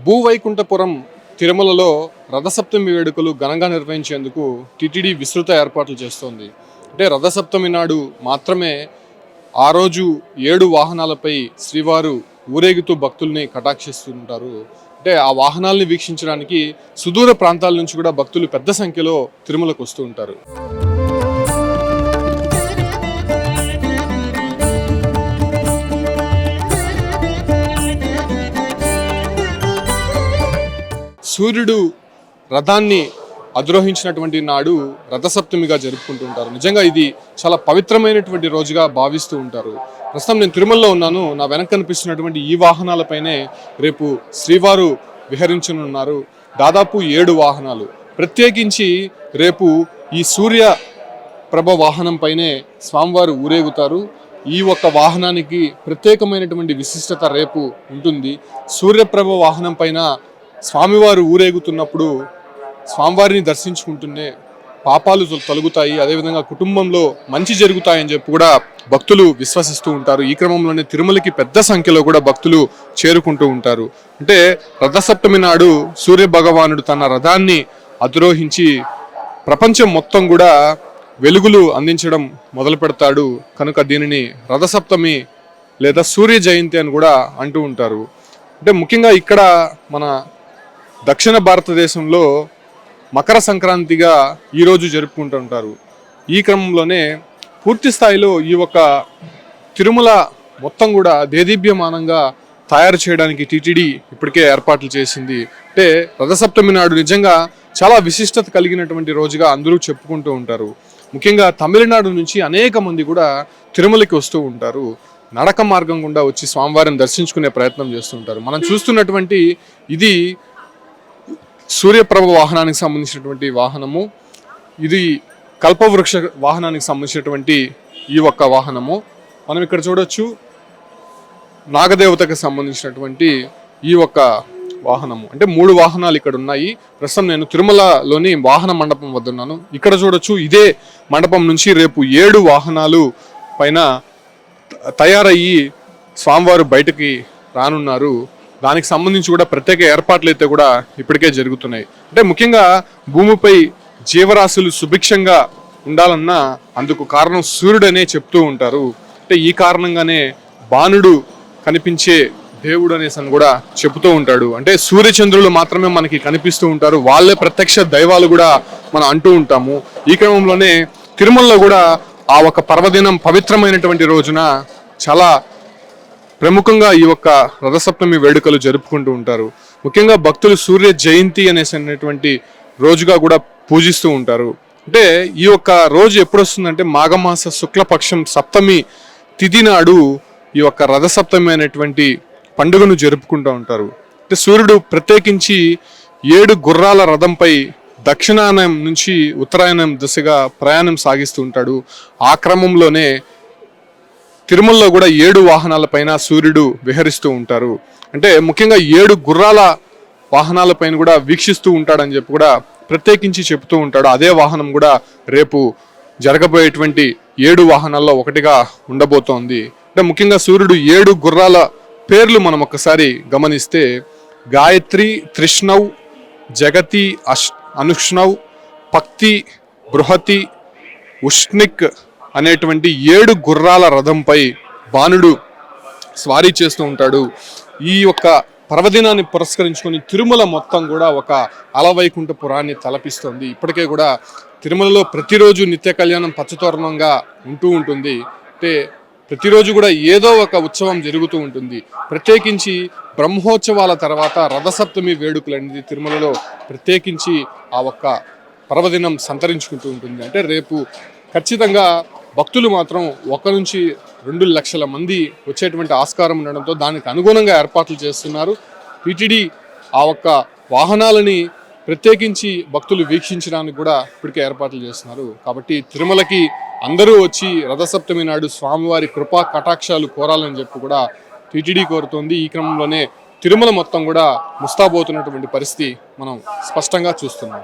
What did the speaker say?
భూవైకుంఠపురం తిరుమలలో రథసప్తమి వేడుకలు ఘనంగా నిర్వహించేందుకు టిటిడి విస్తృత ఏర్పాట్లు చేస్తోంది. అంటే రథసప్తమి నాడు మాత్రమే ఆ రోజు 7 వాహనాలపై శ్రీవారు ఊరేగుతూ భక్తుల్ని కటాక్షిస్తుంటారు. అంటే ఆ వాహనాలని వీక్షించడానికి సుదూర ప్రాంతాల నుంచి కూడా భక్తులు పెద్ద సంఖ్యలో తిరుమలకు వస్తూ ఉంటారు. సూర్యుడు రథాన్ని అధిరోహించినటువంటి నాడు రథసప్తమిగా జరుపుకుంటుంటారు. నిజంగా ఇది చాలా పవిత్రమైనటువంటి రోజుగా భావిస్తూ ఉంటారు. ప్రస్తుతం నేను తిరుమలలో ఉన్నాను. నా వెనక కనిపిస్తున్నటువంటి ఈ వాహనాలపైనే రేపు శ్రీవారు విహరించనున్నారు. దాదాపు 7 వాహనాలు. ప్రత్యేకించి రేపు ఈ సూర్య ప్రభ వాహనం పైనే స్వామివారు ఊరేగుతారు. ఈ ఒక్క వాహనానికి ప్రత్యేకమైనటువంటి విశిష్టత రేపు ఉంటుంది. సూర్యప్రభ వాహనం పైన స్వామివారు ఊరేగుతున్నప్పుడు స్వామివారిని దర్శించుకుంటూనే పాపాలు తొలగుతాయి, అదేవిధంగా కుటుంబంలో మంచి జరుగుతాయని చెప్పి కూడా భక్తులు విశ్వసిస్తూ ఉంటారు. ఈ క్రమంలోనే తిరుమలకి పెద్ద సంఖ్యలో కూడా భక్తులు చేరుకుంటూ ఉంటారు. అంటే రథసప్తమి నాడు సూర్య భగవానుడు తన రథాన్ని అధిరోహించి ప్రపంచం మొత్తం కూడా వెలుగులు అందించడం మొదలు పెడతాడు. కనుక దీనిని రథసప్తమి లేదా సూర్య జయంతి అని కూడా అంటూ ఉంటారు. అంటే ముఖ్యంగా ఇక్కడ మన దక్షిణ భారతదేశంలో మకర సంక్రాంతిగా ఈరోజు జరుపుకుంటూ ఉంటారు. ఈ క్రమంలోనే పూర్తి స్థాయిలో ఈ ఒక తిరుమల మొత్తం కూడా దేదీప్యమానంగా తయారు చేయడానికి టిటిడి ఇప్పటికే ఏర్పాట్లు చేసింది. అంటే రథసప్తమి నాడు నిజంగా చాలా విశిష్టత కలిగినటువంటి రోజుగా అందరూ చెప్పుకుంటూ ఉంటారు. ముఖ్యంగా తమిళనాడు నుంచి అనేక మంది కూడా తిరుమలకి వస్తూ ఉంటారు. నడక మార్గం గుండా వచ్చి స్వామివారిని దర్శించుకునే ప్రయత్నం చేస్తుంటారు. మనం చూస్తున్నటువంటి ఇది సూర్యప్రభ వాహనానికి సంబంధించినటువంటి వాహనము. ఇది కల్పవృక్ష వాహనానికి సంబంధించినటువంటి ఈ ఒక్క వాహనము. మనం ఇక్కడ చూడొచ్చు నాగదేవతకు సంబంధించినటువంటి ఈ ఒక్క వాహనము. అంటే 3 వాహనాలు ఇక్కడ ఉన్నాయి. ప్రస్తుతం నేను తిరుమలలోని వాహన మండపం వద్ద ఉన్నాను. ఇక్కడ చూడొచ్చు ఇదే మండపం నుంచి రేపు 7 వాహనాలు పైన తయారయ్యి స్వామివారు బయటకి రానున్నారు. దానికి సంబంధించి కూడా ప్రత్యేక ఏర్పాట్లు అయితే కూడా ఇప్పటికే జరుగుతున్నాయి. అంటే ముఖ్యంగా భూమిపై జీవరాశులు సుభిక్షంగా ఉండాలన్నా అందుకు కారణం సూర్యుడనే చెప్తూ ఉంటారు. అంటే ఈ కారణంగానే బాణుడు కనిపించే దేవుడు అనేసి అని కూడా చెబుతూ ఉంటాడు. అంటే సూర్యచంద్రులు మాత్రమే మనకి కనిపిస్తూ ఉంటారు, వాళ్ళే ప్రత్యక్ష దైవాలు కూడా మనం అంటూ ఉంటాము. ఈ క్రమంలోనే తిరుమలలో కూడా ఆ ఒక పర్వదినం పవిత్రమైనటువంటి రోజున చాలా ప్రముఖంగా ఈ యొక్క రథసప్తమి వేడుకలు జరుపుకుంటూ ఉంటారు. ముఖ్యంగా భక్తులు సూర్య జయంతి అనేటువంటి రోజుగా కూడా పూజిస్తూ ఉంటారు. అంటే ఈ యొక్క రోజు ఎప్పుడు వస్తుందంటే మాఘమాస శుక్లపక్షం సప్తమి తిథి నాడు ఈ యొక్క రథసప్తమి అనేటువంటి పండుగను జరుపుకుంటూ ఉంటారు. అంటే సూర్యుడు ప్రత్యేకించి 7 గుర్రాల రథంపై దక్షిణాయనం నుంచి ఉత్తరాయణం దిశగా ప్రయాణం సాగిస్తూ ఉంటాడు. ఆ క్రమంలోనే తిరుమలలో కూడా 7 వాహనాలపైన సూర్యుడు విహరిస్తూ ఉంటారు. అంటే ముఖ్యంగా 7 గుర్రాల వాహనాలపైన కూడా వీక్షిస్తూ ఉంటాడని చెప్పి కూడా ప్రత్యేకించి చెప్తూ ఉంటాడు. అదే వాహనం కూడా రేపు జరగబోయేటువంటి 7 వాహనాల్లో ఒకటిగా ఉండబోతోంది. అంటే ముఖ్యంగా సూర్యుడు 7 గుర్రాల పేర్లు మనం ఒకసారి గమనిస్తే గాయత్రి, త్రిష్ణవ్, జగతి, అనుష్ణవ్, పక్తి, బృహతి, ఉష్ణిక్ అనేటువంటి 7 గుర్రాల రథంపై బాణుడు స్వారీ చేస్తూ ఉంటాడు. ఈ యొక్క పర్వదినాన్ని పురస్కరించుకొని తిరుమల మొత్తం కూడా ఒక అలవైకుంఠపురాన్ని తలపిస్తోంది. ఇప్పటికే కూడా తిరుమలలో ప్రతిరోజు నిత్య కళ్యాణం పచ్చతోరణంగా ఉంటూ ఉంటుంది. అంటే ప్రతిరోజు కూడా ఏదో ఒక ఉత్సవం జరుగుతూ ఉంటుంది. ప్రత్యేకించి బ్రహ్మోత్సవాల తర్వాత రథసప్తమి వేడుకలు అనేది తిరుమలలో ప్రత్యేకించి ఆ ఒక్క పర్వదినం సంతరించుకుంటూ ఉంటుంది. అంటే రేపు ఖచ్చితంగా భక్తులు మాత్రం 1 నుంచి 2 లక్షల మంది వచ్చేటువంటి ఆస్కారం ఉండడంతో దానికి అనుగుణంగా ఏర్పాట్లు చేస్తున్నారు. టిటిడి ఆ ఒక్క వాహనాలని ప్రత్యేకించి భక్తులు వీక్షించడానికి కూడా ఇప్పటికే ఏర్పాట్లు చేస్తున్నారు. కాబట్టి తిరుమలకి అందరూ వచ్చి రథసప్తమి నాడు స్వామివారి కృపా కటాక్షాలు కోరాలని చెప్పి కూడా టిటిడి కోరుతోంది. ఈ క్రమంలోనే తిరుమల మొత్తం కూడా ముస్తాబోతున్నటువంటి పరిస్థితి మనం స్పష్టంగా చూస్తున్నాం.